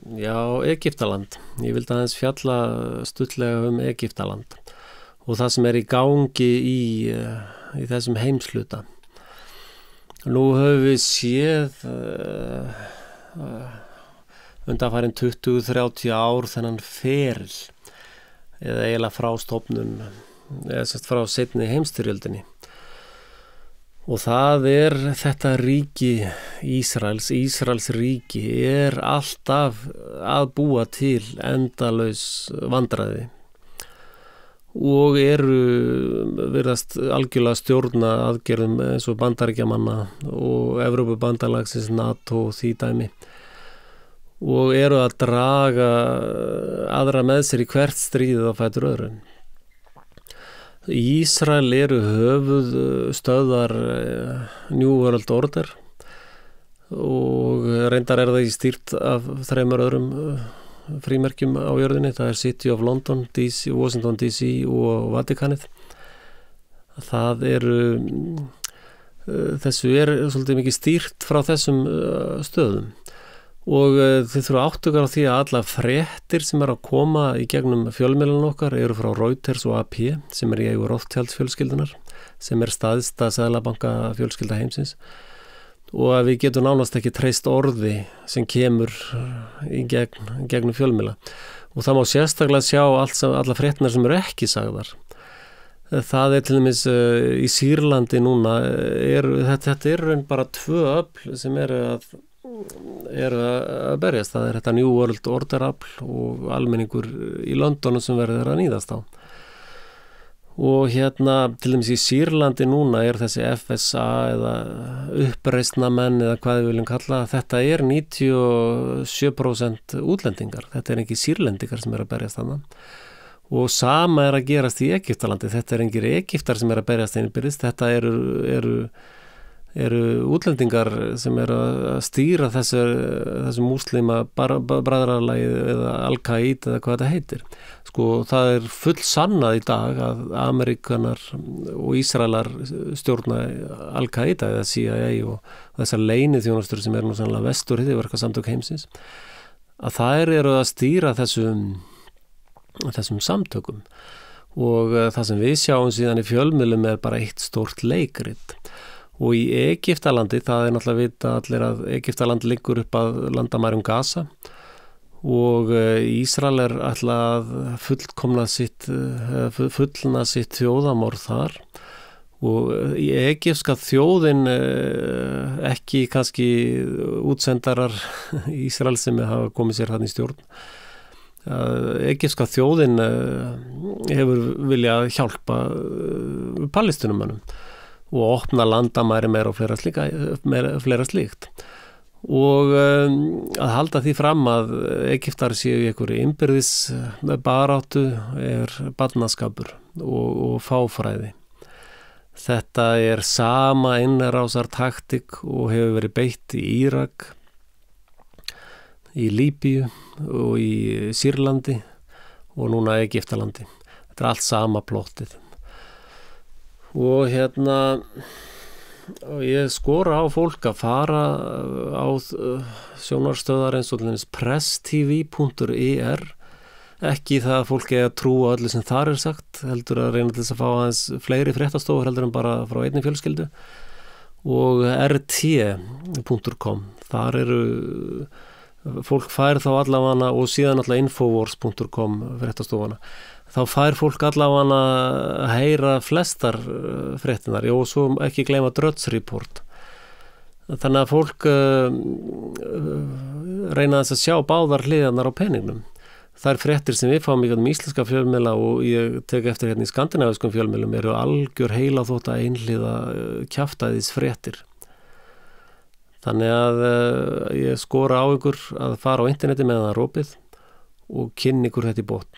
Já, Egyptaland. Ég vildi aðeins fjalla stuttlega Egyptaland og það sem í gangi í þessum heimsluta. Nú höfum við séð undanfarin 20-30 ár þennan feril eða eiginlega frá stofnun eða frá seinni heimsstyrjöldinni. Og það þetta ríki Ísraels ríki alltaf að búa til endalaus vandræði og virðast algjörlega stjórna aðgerðum eins og Bandaríkjamanna og Evrópubandalagsins NATO og því dæmi og að draga aðra með sér í hvert stríðið á fætur öðrum. Ísrael höfuð stöðvar New World Order og reyndar það stýrt af 3 öðrum frímerkjum á jörðinni. Það City of London, DC, Washington DC og Vatikanið. Það þessu svolítið mikið stýrt frá þessum stöðum. Og þið þurfa áttugar á því að alla fréttir sem að koma í gegnum fjölmiðlun okkar frá Reuters og AP sem í eigu Rothschild fjölskyldunar sem staðsta seðlabanka fjölskylda heimsins og að við getum nánast ekki treyst orði sem kemur í gegnum fjölmiðla og það má sérstaklega sjá alla fréttinar sem ekki sagðar. Það til dæmis í Sýrlandi núna þetta raun bara 2 öfl sem að berjast. Það þetta New World Order afl og almenningur í London sem verður að níðast á. Og til dæmis í Sýrlandi núna þessi FSA eða uppreisnarmenn eða hvað við viljum kalla, þetta 97% útlendingar. Þetta ekki sýrlendingar sem að berjast þarna. Og sama að gerast í Egyptalandi. Þetta engir Egyptar sem að berjast einbyrðist. Þetta eru útlendingar sem að stýra þessu múslima bræðralagi eða Al-Qaida eða hvað þetta heitir. Sko, það full sannað í dag að Amerikanar og Ísraelar stjórna Al-Qaida eða CIA og þessar leyniþjónustur sem nú sannlega vestur hryðjuverkasamtök heimsins, að þær að stýra þessum samtökum og það sem við sjáum síðan í fjölmiðlum bara eitt stórt leikrit. Og í Egyptalandi, það náttúrulega vita allir að Egyptaland liggur upp að landamærum Gaza og Ísrael ætla að fullna sitt þjóðamorð þar og í egypska þjóðin ekki kannski útsendarar Ísrael sem hafa komið sér þarna í stjórn. Egypska þjóðin hefur viljað hjálpa palestínumönnum og opna landamæri meira og fleira slíkt. Og að halda því fram að Egyptar séu í einhverju innbyrðis baráttu barnaskapur og fáfræði. Þetta sama innrásar taktik og hefur verið beitt í Írak, í Líbíu og í Sýrlandi og núna Egyptalandi. Þetta allt sama plottið. Og og ég skora á fólk að fara á sjónarstöðar eins og presstv.er, ekki það að fólk að trúa öllu sem þar sagt, heldur að reyna til þess að fá aðeins fleiri fréttastofur heldur en bara frá einni fjölskyldu, og rt.com, þar fólk fær þá allavega, og síðan allavega infowars.com fréttastofana. Þá fær fólk allavega að heyra flestar fréttinar og svo ekki gleyma Drudge Report. Þannig að fólk reyna þess að sjá báðar hliðarnar á peningnum. Það fréttir sem við fáum í íslenska fjölmiðla og ég tek eftir í skandinavískum fjölmiðlum algjör heila þótt að einhliða kjaftaðis fréttir. Þannig að ég skora á ykkur að fara á interneti með það opið og kynna ykkur þetta í botn.